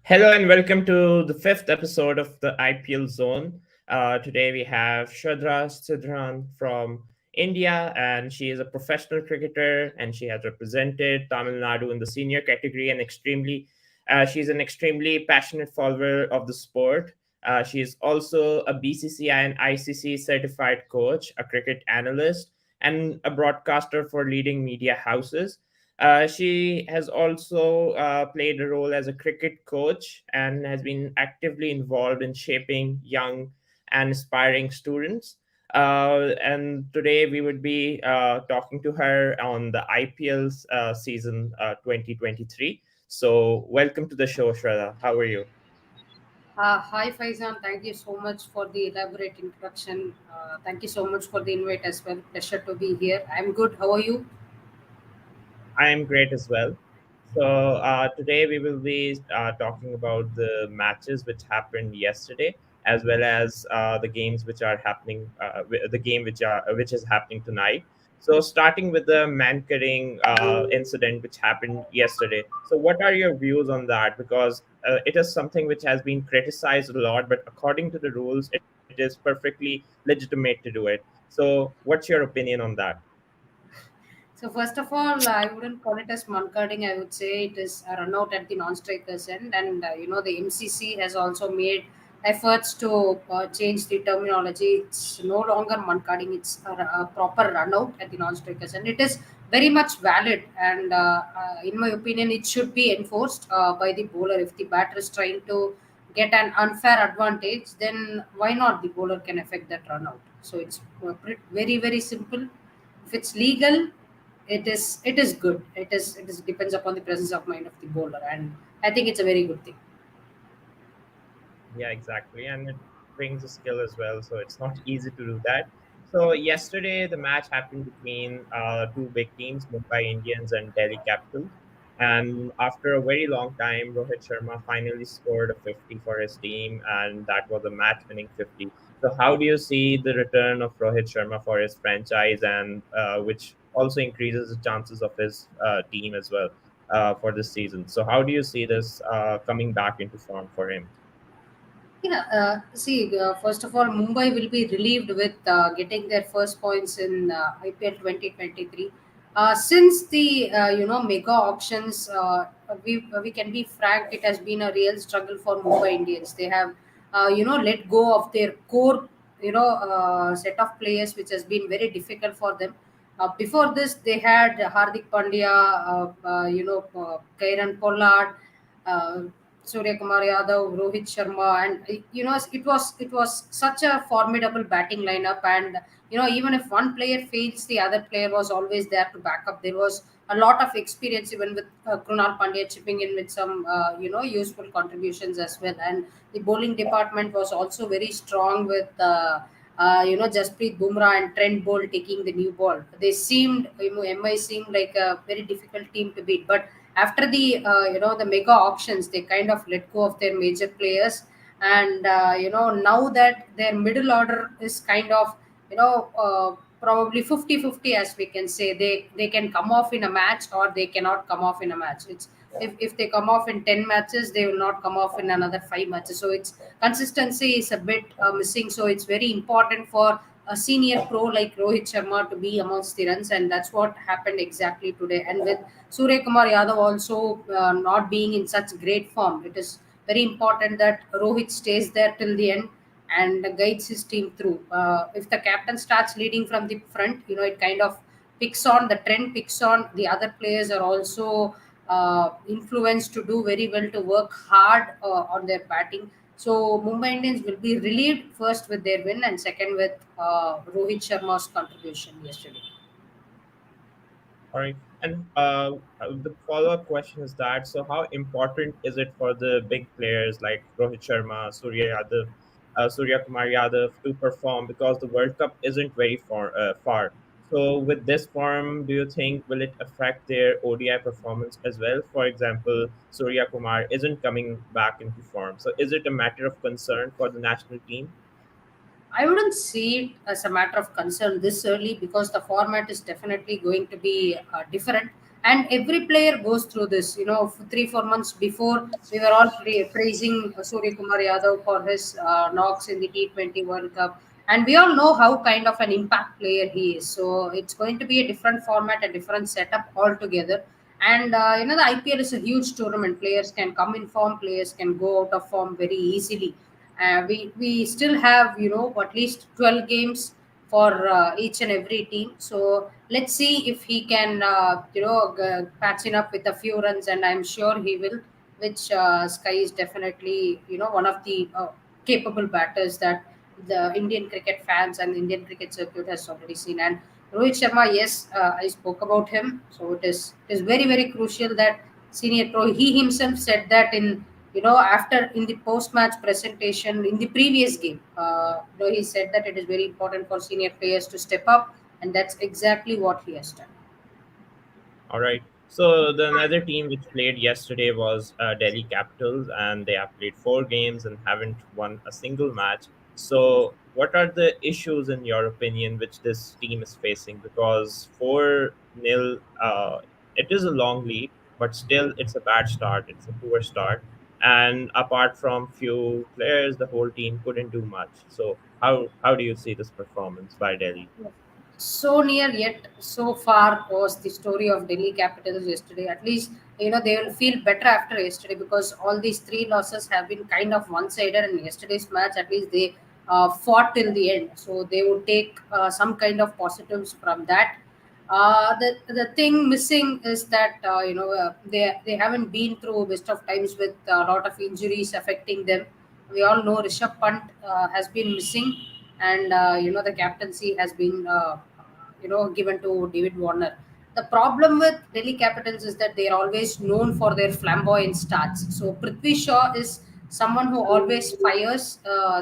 Hello and welcome to the fifth episode of the IPL Zone. Today we have Sharadha Sridharan from India, and she is a professional cricketer, and she has represented Tamil Nadu in the senior category, and she's an extremely passionate follower of the sport. She is also a BCCI and ICC certified coach, a cricket analyst, and a broadcaster for leading media houses. She has also played a role as a cricket coach and has been actively involved in shaping young and aspiring students. And today we would be talking to her on the IPL season 2023. So, welcome to the show, Shraddha. How are you? Hi Faizan, thank you so much for the elaborate introduction. Thank you so much for the invite as well. Pleasure to be here. I'm good. How are you? I am great as well. So today we will be talking about the matches which happened yesterday, as well as the games which are happening, the game which is happening tonight. So starting with the Mankering incident which happened yesterday. So what are your views on that? Because it is something which has been criticized a lot, but according to the rules, it is perfectly legitimate to do it. So what's your opinion on that? So first of all, I wouldn't call it as muncarding. I would say it is a run out at the non-strikers end, and the MCC has also made efforts to change the terminology. It's no longer muncarding; it's a proper run out at the non-strikers, and it is very much valid. And in my opinion, it should be enforced by the bowler. If the batter is trying to get an unfair advantage, then why not the bowler can affect that run out? So it's very simple. If it's legal, it is good. It is depends upon the presence of mind of the bowler, and I think it's a very good thing. Yeah, exactly. And it brings a skill as well. So it's not easy to do that. So yesterday, the match happened between two big teams, Mumbai Indians and Delhi Capitals. And after a very long time, Rohit Sharma finally scored a 50 for his team, and that was a match winning 50. So, how do you see the return of Rohit Sharma for his franchise, and which also increases the chances of his team as well for this season? So, how do you see this coming back into form for him? Yeah, see, first of all, Mumbai will be relieved with getting their first points in IPL 2023. Since the mega auctions, we can be frank, it has been a real struggle for Mumbai Indians. They have let go of their core set of players, which has been very difficult for them. Before this, they had Hardik Pandya, Kairan Pollard, uh, Surya Kumar Yadav, Rohit Sharma, and it was such a formidable batting lineup. And even if one player fails, the other player was always there to back up. There was a lot of experience, even with Krunal Pandya chipping in with some useful contributions as well. And the bowling department was also very strong with. Jasprit Bumrah and Trent Bolt taking the new ball. They seemed, MI seemed like a very difficult team to beat. But after the the mega auctions, they kind of let go of their major players, and now that their middle order is kind of probably 50-50, as we can say, they can come off in a match or they cannot come off in a match. It's if they come off in 10 matches, they will not come off in another 5 matches. So it's consistency is a bit missing. So it's very important for a senior pro like Rohit Sharma to be amongst the runs, and that's what happened exactly today. And with Surya Kumar Yadav also not being in such great form, it is very important that Rohit stays there till the end and guides his team through. If the captain starts leading from the front, it kind of picks on the trend, picks on the other players are also influenced to do very well, to work hard on their batting. So Mumbai Indians will be relieved first with their win, and second with Rohit Sharma's contribution yesterday. All right. And the follow-up question is that, so how important is it for the big players like Rohit Sharma, Surya Kumar Yadav to perform, because the World Cup isn't very far. So with this form, do you think will it affect their ODI performance as well? For example, Surya Kumar isn't coming back into form. So is it a matter of concern for the national team? I wouldn't see it as a matter of concern this early, because the format is definitely going to be different. and every player goes through this. 3 4 months before, we were all praising Surya Kumar Yadav for his knocks in the T20 World Cup, and we all know how kind of an impact player he is. So it's going to be a different format, a different setup altogether. And the IPL is a huge tournament. Players can come in form, players can go out of form very easily. We still have at least 12 games for each and every team. So let's see if he can patch it up with a few runs, and I'm sure he will. Which Sky is definitely one of the capable batters that the Indian cricket fans and the Indian cricket circuit has already seen. And Rohit Sharma, yes, I spoke about him. So it is very very crucial that senior pro. He himself said that in after in the post match presentation in the previous game. He said that it is very important for senior players to step up, and that's exactly what he has done. All right. So the another team which played yesterday was Delhi Capitals, and they have played 4 games and haven't won a single match. So, what are the issues, in your opinion, which this team is facing? Because 4-0, it is a long lead, but still, it's a bad start. It's a poor start, and apart from few players, the whole team couldn't do much. So, how do you see this performance by Delhi? So near yet so far was the story of Delhi Capitals yesterday. At least they will feel better after yesterday, because all these three losses have been kind of one-sided. And yesterday's match, at least they fought till the end, so they would take some kind of positives from that. The thing missing is that they haven't been through best of times with a lot of injuries affecting them. We all know Rishabh Pant has been missing, and the captaincy has been given to David Warner. The problem with Delhi Capitals is that they are always known for their flamboyant starts. So Prithvi Shaw is someone who always fires.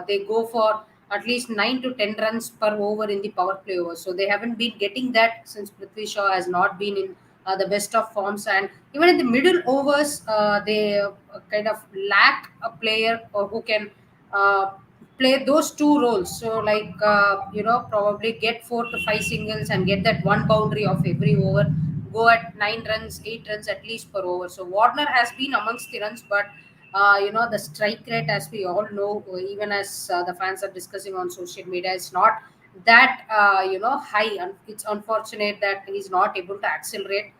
They go for at least 9 to 10 runs per over in the power play over. So they haven't been getting that since Prithvi Shaw has not been in the best of forms. And even in the middle overs, they kind of lack a player who can uh, play those two roles. So like probably get 4 to 5 singles and get that one boundary of every over. Go at 9 runs, 8 runs at least per over. So Warner has been amongst the runs, but the strike rate, as we all know, even as the fans are discussing on social media, is not that high. And it's unfortunate that he's not able to accelerate.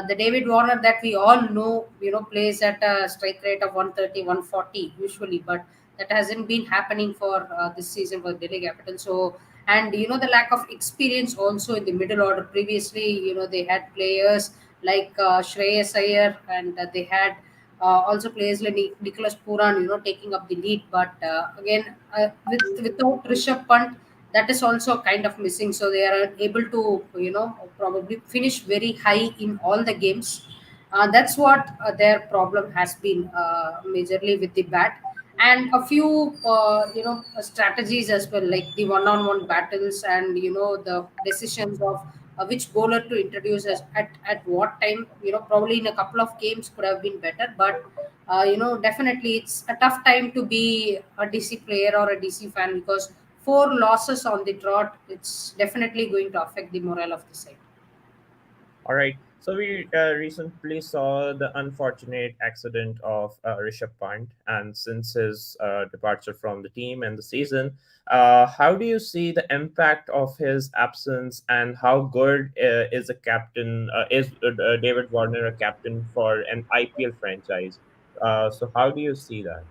The David Warner that we all know, plays at a strike rate of 130, 140 usually, but that hasn't been happening for this season for Delhi Capitals. So, and the lack of experience also in the middle order. Previously, they had players like Shreyas Iyer, and they had also players like Nicholas Puran, taking up the lead. But again, without Rishabh Pant, that is also kind of missing. So they are able to, probably finish very high in all the games. That's what their problem has been majorly with the bat, and a few strategies as well, like the one-on-one battles, and the decisions of which bowler to introduce at what time. Probably in a couple of games could have been better, but definitely it's a tough time to be a DC player or a DC fan, because 4 losses on the trot, it's definitely going to affect the morale of the side. All right. So we recently saw the unfortunate accident of Rishabh Pant, and since his departure from the team and the season, how do you see the impact of his absence, and how good is a captain? Is David Warner a captain for an IPL franchise? So how do you see that?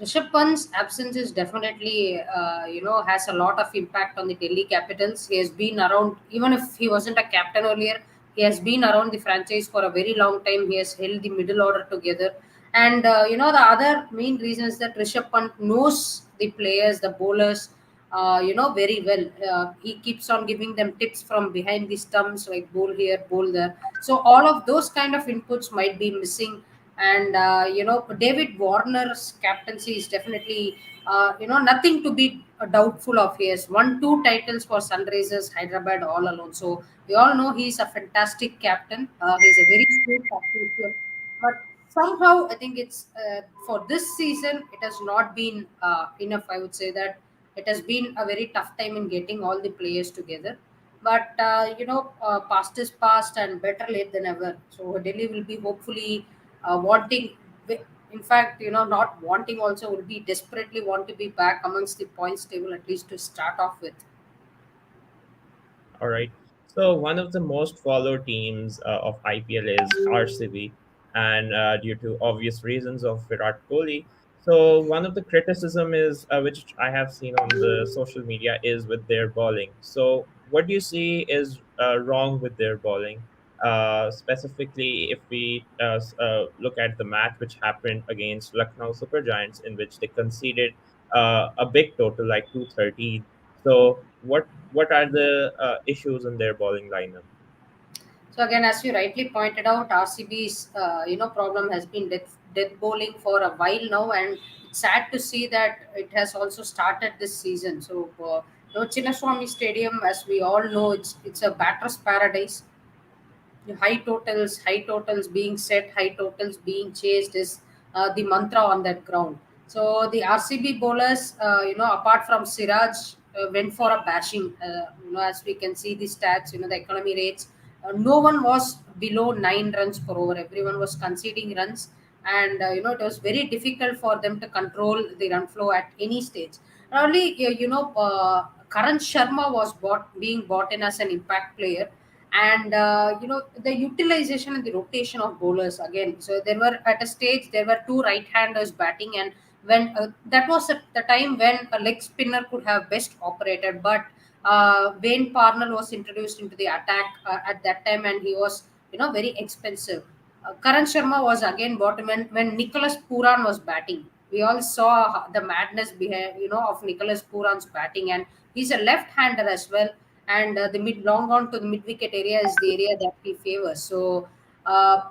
Rishabh Pant's absence is definitely, has a lot of impact on the Delhi Capitals. He has been around, even if he wasn't a captain earlier, he has been around the franchise for a very long time. He has held the middle order together. And, the other main reason is that Rishabh Pant knows the players, the bowlers, very well. He keeps on giving them tips from behind the stumps, like bowl here, bowl there. So all of those kind of inputs might be missing. And David Warner's captaincy is definitely nothing to be doubtful of. He has won 2 titles for Sunrisers Hyderabad all alone. So we all know he's a fantastic captain. He's a very skilled captain, but somehow I think it's for this season it has not been enough. I would say that it has been a very tough time in getting all the players together. But past is past, and better late than ever. So Delhi will be hopefully wanting. In fact, not wanting also will be desperately want to be back amongst the points table at least to start off with. All right. So one of the most followed teams of IPL is RCB, and due to obvious reasons of Virat Kohli. So one of the criticism is which I have seen on the social media is with their bowling. So what do you see is wrong with their bowling? Specifically, if we look at the match which happened against Lucknow Super Giants, in which they conceded a big total like 230. So what are the issues in their bowling lineup? So again, as you rightly pointed out, RCB's problem has been death bowling for a while now, and it's sad to see that it has also started this season. So, Chinnaswamy Stadium, as we all know, it's a batter's paradise. High totals being set, high totals being chased is the mantra on that ground. So the RCB bowlers, apart from Siraj, went for a bashing. As we can see the stats, the economy rates, no one was below 9 runs per over. Everyone was conceding runs, and it was very difficult for them to control the run flow at any stage. Not only Karan Sharma was being bought in as an impact player, and the utilization and the rotation of bowlers again. So there were at a stage there were two right-handers batting, and when that was at the time when a leg spinner could have best operated, but Wayne Parnell was introduced into the attack at that time, and he was very expensive. Karan Sharma was again bottom when Nicholas Puran was batting. We all saw the madness behind of Nicholas Puran's batting, and he's a left-hander as well, and the mid long on to the mid wicket area is the area that he favors. So a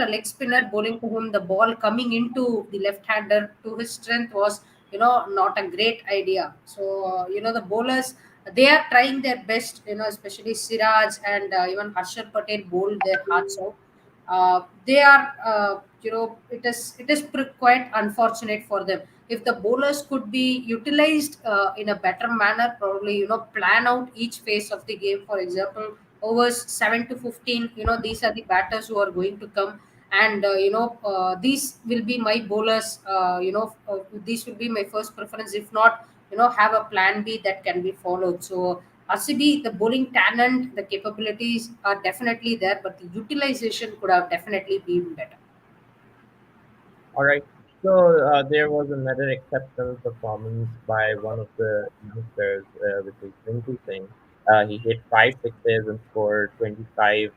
leg spinner bowling to him, the ball coming into the left hander to his strength was not a great idea. So the bowlers, they are trying their best, especially Siraj and even Harshal Patel bowled their hearts out. They are quite unfortunate for them. If the bowlers could be utilized in a better manner, probably plan out each phase of the game. For example, overs 7 to 15, these are the batters who are going to come, and these will be my bowlers. These will be my first preference. If not, have a plan B that can be followed. So RCB, the bowling talent, the capabilities are definitely there, but the utilization could have definitely been better. All right. So there was another exceptional performance by one of the youngsters, which is Rinku Singh. He hit 5 sixes and scored 25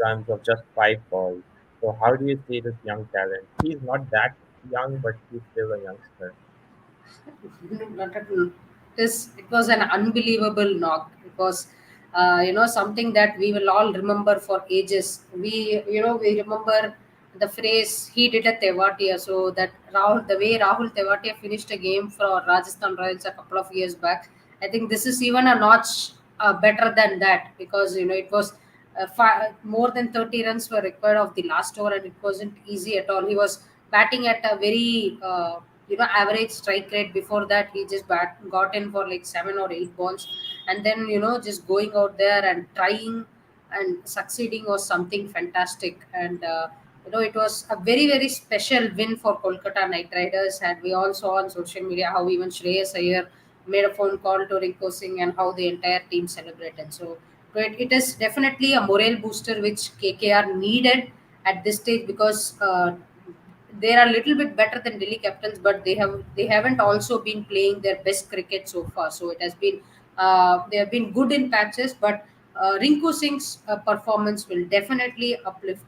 runs of just 5 balls. So how do you see this young talent? He's not that young, but he's still a youngster. Not at all. It was an unbelievable knock. It was something that we will all remember for ages. We remember the phrase "he did a Tewatia." So that the way Rahul Tewatia finished a game for Rajasthan Royals a couple of years back, I think this is even a notch better than that, because it was more than 30 runs were required of the last over, and it wasn't easy at all. He was batting at a very average strike rate. Before that, he just got in for like 7 or 8 balls, and then just going out there and trying and succeeding was something fantastic. And it was a very very special win for Kolkata Knight Riders, and we all saw on social media how even Shreyas Iyer made a phone call to Rinko Singh and how the entire team celebrated. So it is definitely a morale booster which KKR needed at this stage, because they are a little bit better than Delhi Capitals, but they haven't also been playing their best cricket so far. So it has been they have been good in patches, but Rinku Singh's performance will definitely uplift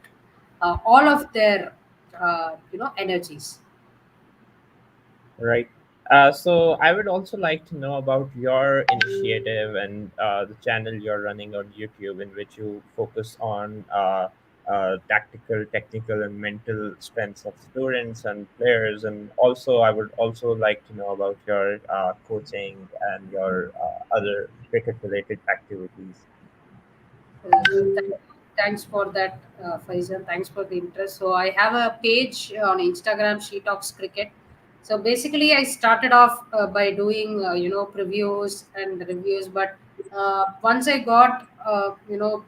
all of their energies. Right. So I would also like to know about your initiative and the channel you're running on YouTube, in which you focus on tactical, technical, and mental strengths of students and players. And also, I would also like to know about your coaching and your other cricket-related activities. Thanks for that, Faisal. Thanks for the interest. So I have a page on Instagram, She Talks Cricket. So basically, I started off by doing previews and reviews, but once I got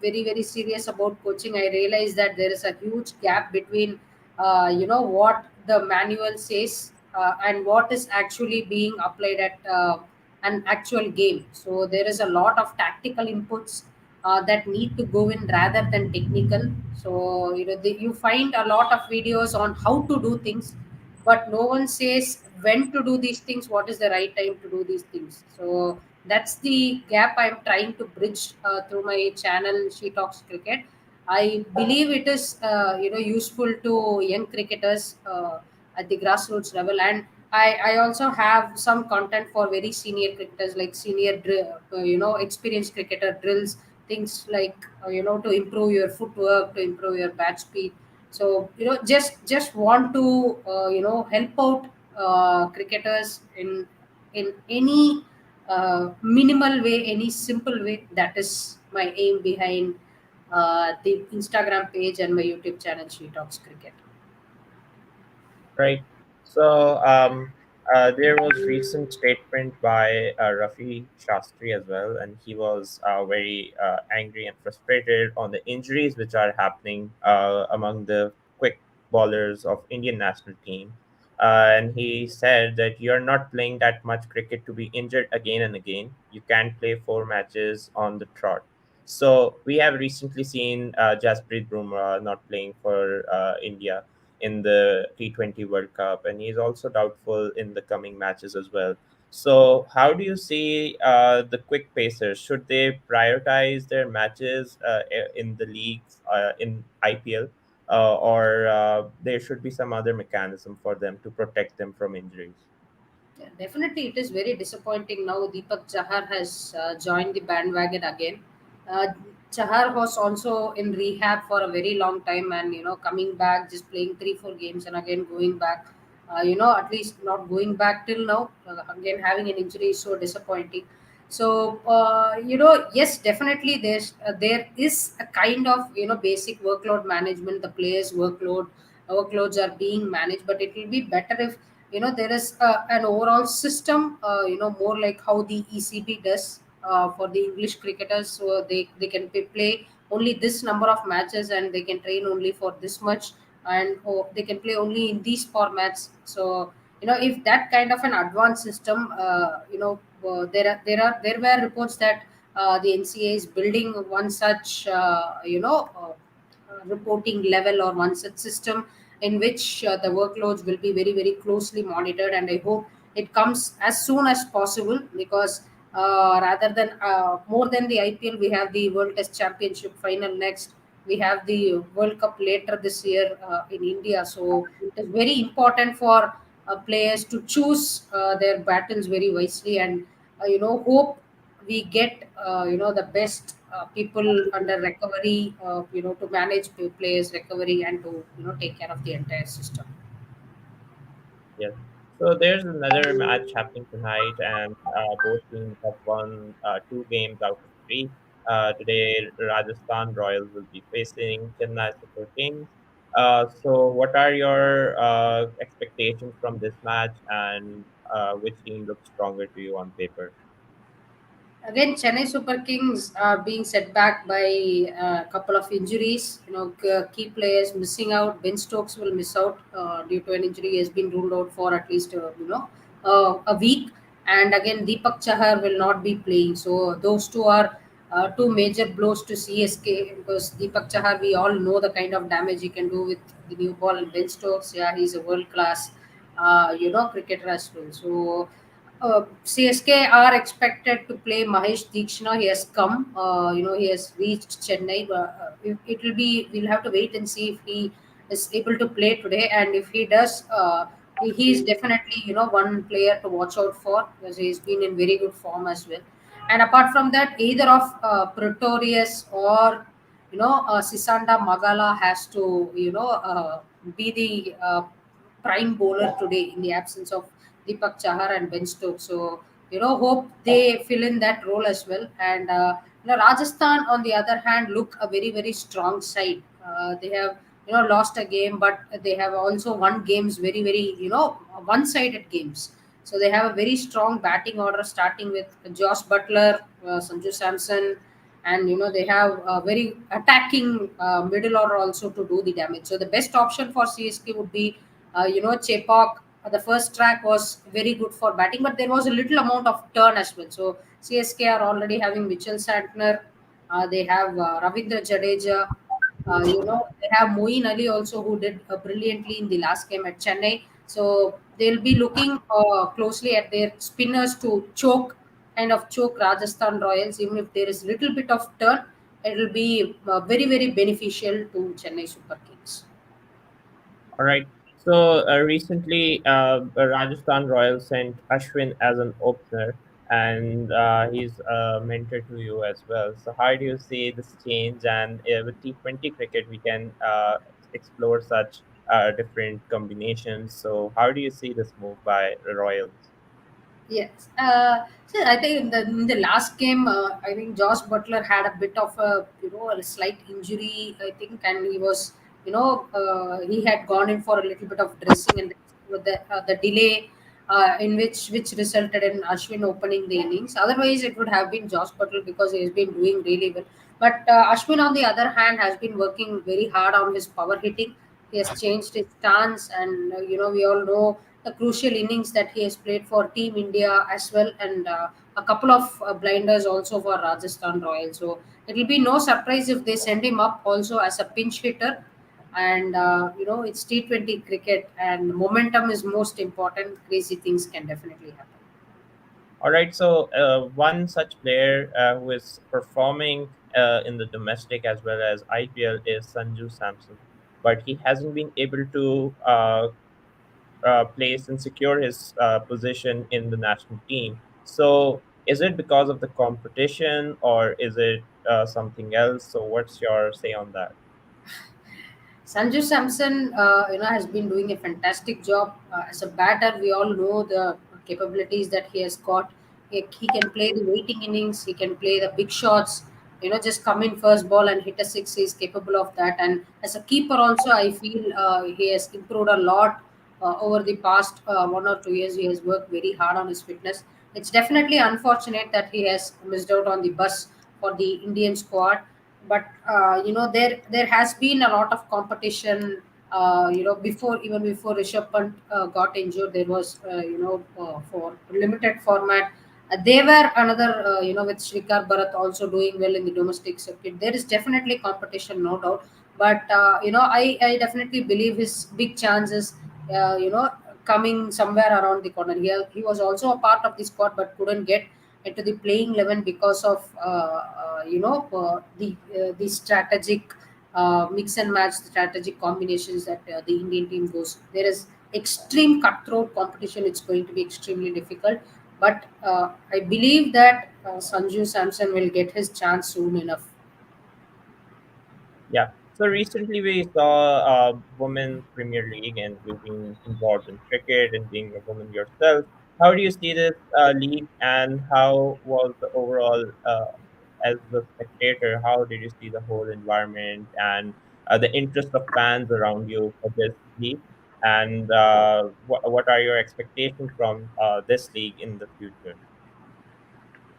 very very serious about coaching, I realized that there is a huge gap between what the manual says and what is actually being applied at an actual game. So there is a lot of tactical inputs that need to go in rather than technical. So you find a lot of videos on how to do things, but no one says when to do these things, what is the right time to do these things. So that's the gap I'm trying to bridge through my channel, She Talks Cricket. I believe it is useful to young cricketers at the grassroots level, and I also have some content for very senior cricketers, like experienced cricketer drills, things like to improve your footwork, to improve your bat speed. So just want to help out cricketers in any minimal way, any simple way. That is my aim behind the Instagram page and my YouTube channel, She Talks Cricket. Right. So there was recent statement by Rafi Shastri as well, and he was very angry and frustrated on the injuries which are happening among the quick bowlers of Indian national team. And he said that you're not playing that much cricket to be injured again and again. You can't play 4 matches on the trot. So we have recently seen Jasprit Bumrah not playing for India in the T20 World Cup, and he's also doubtful in the coming matches as well. So, how do you see the quick pacers? Should they prioritize their matches in the leagues in IPL, or there should be some other mechanism for them to protect them from injuries? Yeah, definitely, it is very disappointing now. Deepak Chahar has joined the bandwagon again. Uh, Chahar was also in rehab for a very long time, and coming back, just playing 3 4 games, and again going back. At least not going back till now. Again, having an injury is so disappointing. So yes, definitely there is a kind of basic workload management. The players' workloads are being managed, but it will be better if there is an overall system, more like how the ECB does for the English cricketers. So they can play only this number of matches, and they can train only for this much, and they can play only in these formats. So if that kind of an advanced system, there were reports that the NCA is building one such reporting level, or one such system in which the workloads will be very very closely monitored. And I hope it comes as soon as possible, because rather than more than the IPL, we have the World Test Championship final next. We have the World Cup later this year in India. So it is very important for players to choose their battles very wisely, and hope we get the best people under recovery, to manage players recovery, and to take care of the entire system. Yes. So there's another match happening tonight, and both teams have won 2 games out of three. Today, Rajasthan Royals will be facing Chennai Super Kings. So, what are your expectations from this match, and which team looks stronger to you on paper? Again, Chennai Super Kings are being set back by a couple of injuries. Key players missing out. Ben Stokes will miss out due to an injury. He has been ruled out for at least a week. And again, Deepak Chahar will not be playing. So those two are two major blows to CSK, because Deepak Chahar, we all know the kind of damage he can do with the new ball. And Ben Stokes, yeah, he's a world class cricketer as well. So CSK are expected to play Mahesh Deekshana. He has come. He has reached Chennai. It will be. We'll have to wait and see if he is able to play today, and if he does, he is definitely one player to watch out for, because he's been in very good form as well. And apart from that, either of Pretorius or Sisanda Magala has to be the prime bowler today in the absence of Deepak Chahar and Ben Stokes. So hope they fill in that role as well. And Rajasthan, on the other hand, look a very very strong side. They have lost a game, but they have also won games very very one-sided games. So they have a very strong batting order, starting with Josh Butler, Sanju Samson, and they have a very attacking middle order also to do the damage. So the best option for CSK would be Chepauk. The first track was very good for batting, but there was a little amount of turn as well. So CSK are already having Mitchell Santner. They have Ravindra Jadeja. They have Moeen Ali also, who did brilliantly in the last game at Chennai. So they'll be looking closely at their spinners to choke Rajasthan Royals. Even if there is little bit of turn, it will be very, very beneficial to Chennai Super Kings. All right. So recently, Rajasthan Royals sent Ashwin as an opener, and he's a mentor to you as well. So how do you see this change? And with T20 cricket, we can explore such different combinations. So how do you see this move by the Royals? Yes. So I think in the last game, I think Josh Butler had a bit of a slight injury, I think, and he was he had gone in for a little bit of dressing, and with the delay in which resulted in Ashwin opening the innings. Otherwise, it would have been Josh Butler because he has been doing really well. But Ashwin, on the other hand, has been working very hard on his power hitting. He has changed his stance, and we all know the crucial innings that he has played for Team India as well, and a couple of blinders also for Rajasthan Royals. So it will be no surprise if they send him up also as a pinch hitter. And it's T20 cricket, and momentum is most important. Crazy things can definitely happen. All right, so one such player who is performing in the domestic as well as IPL is Sanju Samson, but he hasn't been able to place and secure his position in the national team. So, is it because of the competition or is it something else? So, what's your say on that? Sanju Samson, has been doing a fantastic job as a batter. We all know the capabilities that he has got. He can play the waiting innings. He can play the big shots. Just come in first ball and hit a six. He is capable of that. And as a keeper, also, I feel he has improved a lot over the past 1 or 2 years. He has worked very hard on his fitness. It's definitely unfortunate that he has missed out on the bus for the Indian squad, but there has been a lot of competition. Before Rishabh Pant got injured, there was for limited format. They were another with Shrikar Bharat also doing well in the domestic circuit. There is definitely competition, no doubt. But I definitely believe his big chances coming somewhere around the corner. He was also a part of the squad but couldn't get into the playing 11 because of the strategic mix and match strategic combinations that the Indian team goes. There is extreme cutthroat competition. It's going to be extremely difficult, but I believe that Sanju Samson will get his chance soon enough. Yeah. So recently we saw Women Premier League, and you've been involved in cricket and being a woman yourself. How do you see this league, and how was the overall, as the spectator, how did you see the whole environment and the interest of fans around you for this league? And what are your expectations from this league in the future?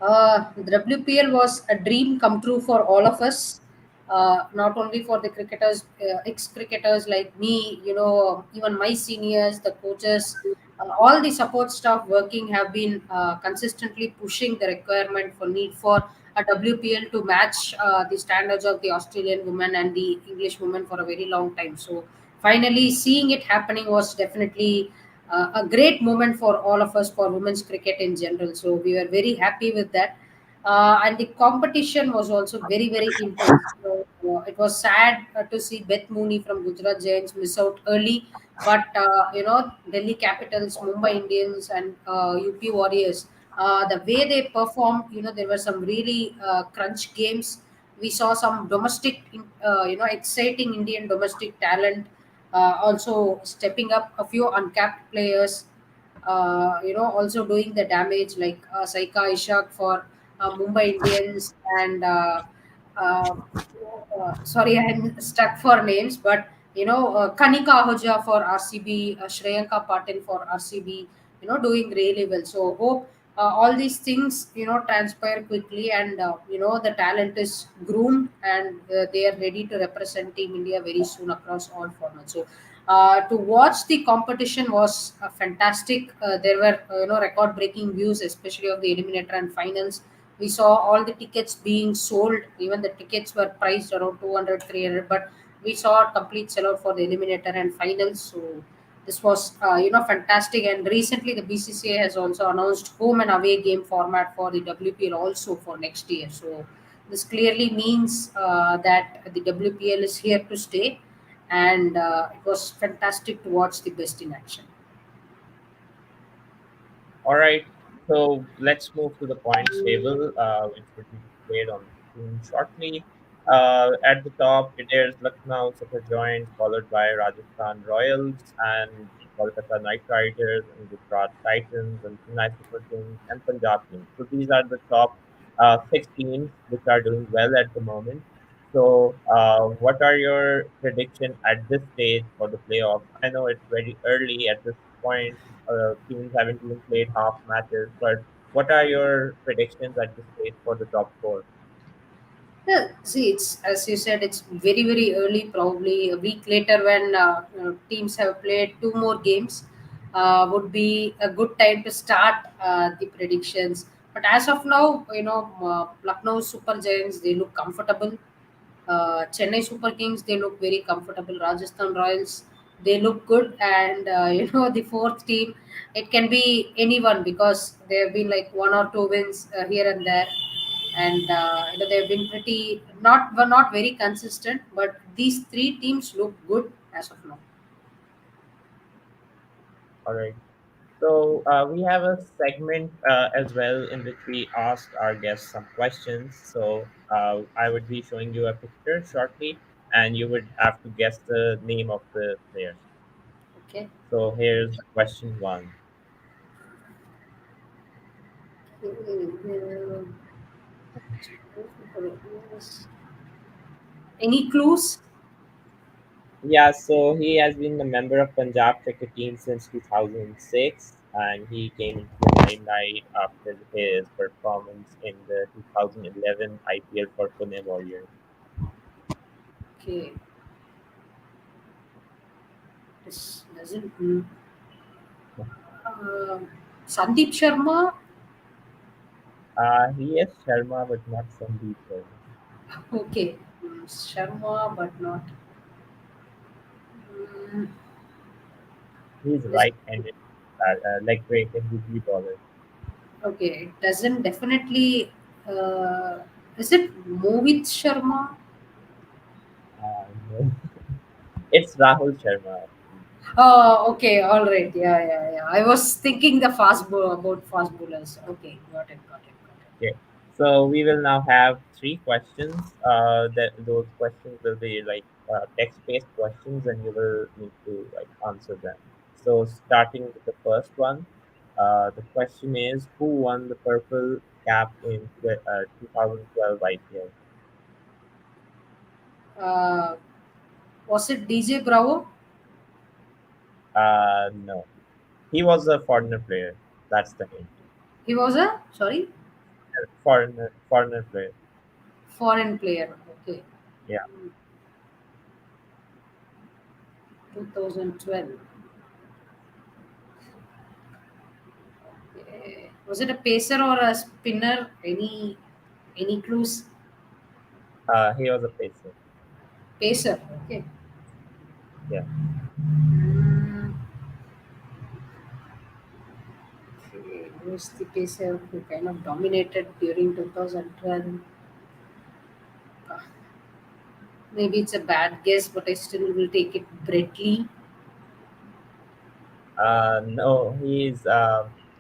The WPL was a dream come true for all of us, not only for the cricketers, ex-cricketers like me, even my seniors, the coaches, all the support staff working have been consistently pushing the requirement for need for a WPL to match the standards of the Australian women and the English women for a very long time. So finally, seeing it happening was definitely a great moment for all of us for women's cricket in general. So we were very happy with that. And the competition was also very, very intense. So, it was sad to see Beth Mooney from Gujarat Giants miss out early. But, Delhi Capitals, Mumbai Indians, and UP Warriors, the way they performed, there were some really crunch games. We saw some exciting Indian domestic talent also stepping up, a few uncapped players, also doing the damage like Saika Ishak for Mumbai Indians and sorry, I'm stuck for names, but Kanika Ahuja for RCB, Shreyanka Patil for RCB. doing really well. So hope all these things transpire quickly, and the talent is groomed, and they are ready to represent Team India very soon across all formats. So to watch the competition was fantastic. There were record breaking views, especially of the eliminator and finals. We saw all the tickets being sold. Even the tickets were priced around 200, 300, but we saw a complete sellout for the eliminator and finals. So this was fantastic. And recently the BCCI has also announced home and away game format for the WPL also for next year. So this clearly means that the WPL is here to stay, and it was fantastic to watch the best in action. All right, so let's move to the points table, which would be displayed on the screen shortly. At the top, it is Lucknow Super Giants, followed by Rajasthan Royals and Kolkata Knight Riders and Gujarat Titans and Chennai Super Kings and Punjab Kings. So these are the top six teams which are doing well at the moment. So, what are your predictions at this stage for the playoffs? I know it's very early at this point. Teams haven't even played half matches, but what are your predictions at this stage for the top four? Yeah, see, it's as you said, it's very very early. Probably a week later, when teams have played two more games, would be a good time to start the predictions. But as of now, Lucknow Super Giants, they look comfortable. Chennai Super Kings, they look very comfortable. Rajasthan Royals, they look good, and the fourth team, it can be anyone because there have been like one or two wins here and there, and they've been pretty not very consistent. But these three teams look good as of now. All right. So we have a segment as well in which we ask our guests some questions. So I would be showing you a picture shortly, and you would have to guess the name of the player. Okay. So here's question one. Any clues? Yeah, so he has been a member of Punjab cricket team since 2006, and he came into the limelight after his performance in the 2011 IPL for Pune Warriors. Okay. This doesn't. Uh, Sandeep Sharma. He is Sharma, but not Sandeep Sharma. Okay. Sharma, but not. Mm, He's this, right-handed, leg break and googly bowler. okay. It doesn't definitely. Uh, is it Mohit Sharma? No. It's Rahul Sharma. Actually. Oh, okay. All right. Yeah, yeah, yeah. I was thinking the about fast bowlers. Okay. Got it. Got it. Got it. Okay, so we will now have three questions. That those questions will be like text-based questions, and you will need to like answer them. So, starting with the first one, the question is, who won the purple cap in 2012 IPL? Uh, was it DJ Bravo? No, he was a foreigner player. That's the hint. He was a sorry Foreigner player. foreign player. Okay. Yeah, 2012. Was it a pacer or a spinner? Any clues? he was a pacer. Pacer. Okay. Yeah. Mm, okay. Who's the pacer who kind of dominated during 2012? Uh, Maybe it's a bad guess, but I still will take it. Bradley. No, he's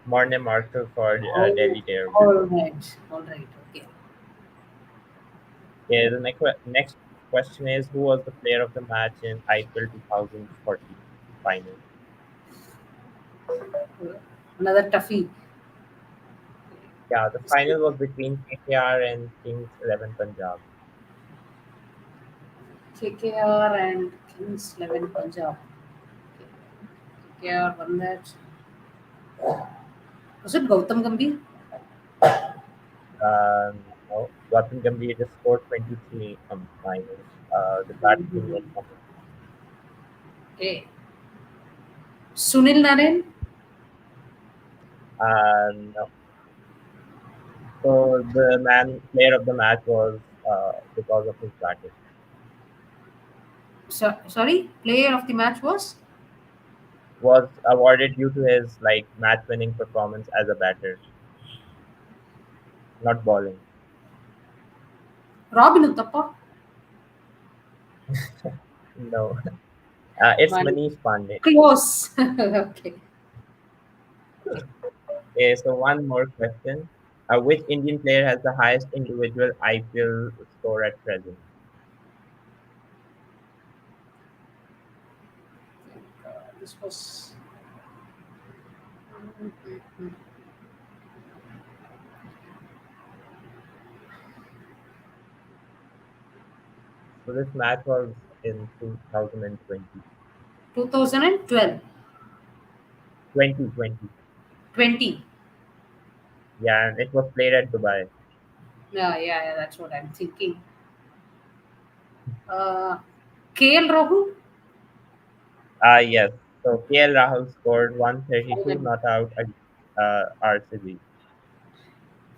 Morne Marker for Oh, Delhi Daredevils. all right. All right. Okay. Yeah, the next question is, who was the player of the match in IPL 2014 final? Another toughie. Yeah, the final was between KKR and Kings 11 Punjab. KKR and Kings 11 Punjab. KKR won that. Was it Gautam Gambhir? No, Gautam Gambhir just scored 23 minus. The batsman was coming. Okay. Sunil Narain? No. So the player of the match was because of his batting. Sorry, player of the match was Was awarded due to his like match-winning performance as a batter, not bowling. Robin Uthappa. No, it's One Manish Pandey. close. Okay. Okay, so one more question. Which Indian player has the highest individual IPL score at present? This was. Mm. So this match was in 2020. 2012. 2020. 20. Yeah, and it was played at Dubai. Yeah, that's what I'm thinking. Uh, KL Rahul. Yes. So KL Rahul scored 132 Finally, not out against RCB.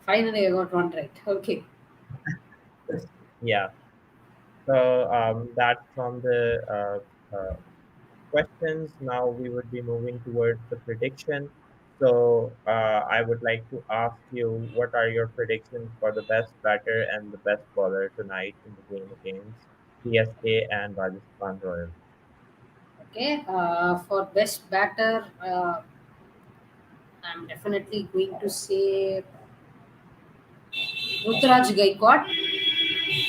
finally, I got one right. Okay. Yeah. So that's from the questions. Now we would be moving towards the prediction. So I would like to ask you, what are your predictions for the best batter and the best bowler tonight in the game against CSK and Rajasthan Royals? Okay. For best batter, I'm definitely going to say Ruturaj Gaikwad,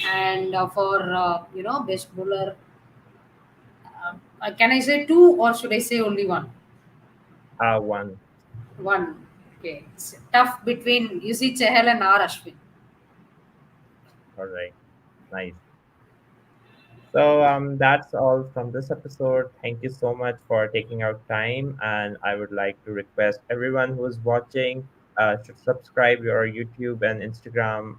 and for best bowler, can I say two or should I say only one? One. One. Okay. It's tough between UC Chahal and R Ashwin. All right. Nice. So that's all from this episode. Thank you so much for taking out time, and I would like to request everyone who is watching should subscribe your YouTube and Instagram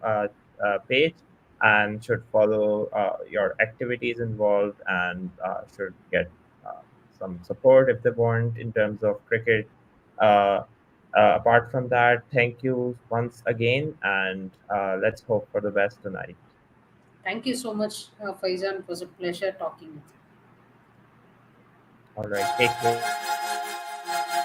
page, and should follow your activities involved, and should get uh, some support if they want in terms of cricket. Uh, Apart from that, thank you once again, and let's hope for the best tonight. Thank you so much, Faizan. It was a pleasure talking with you. All right, take care.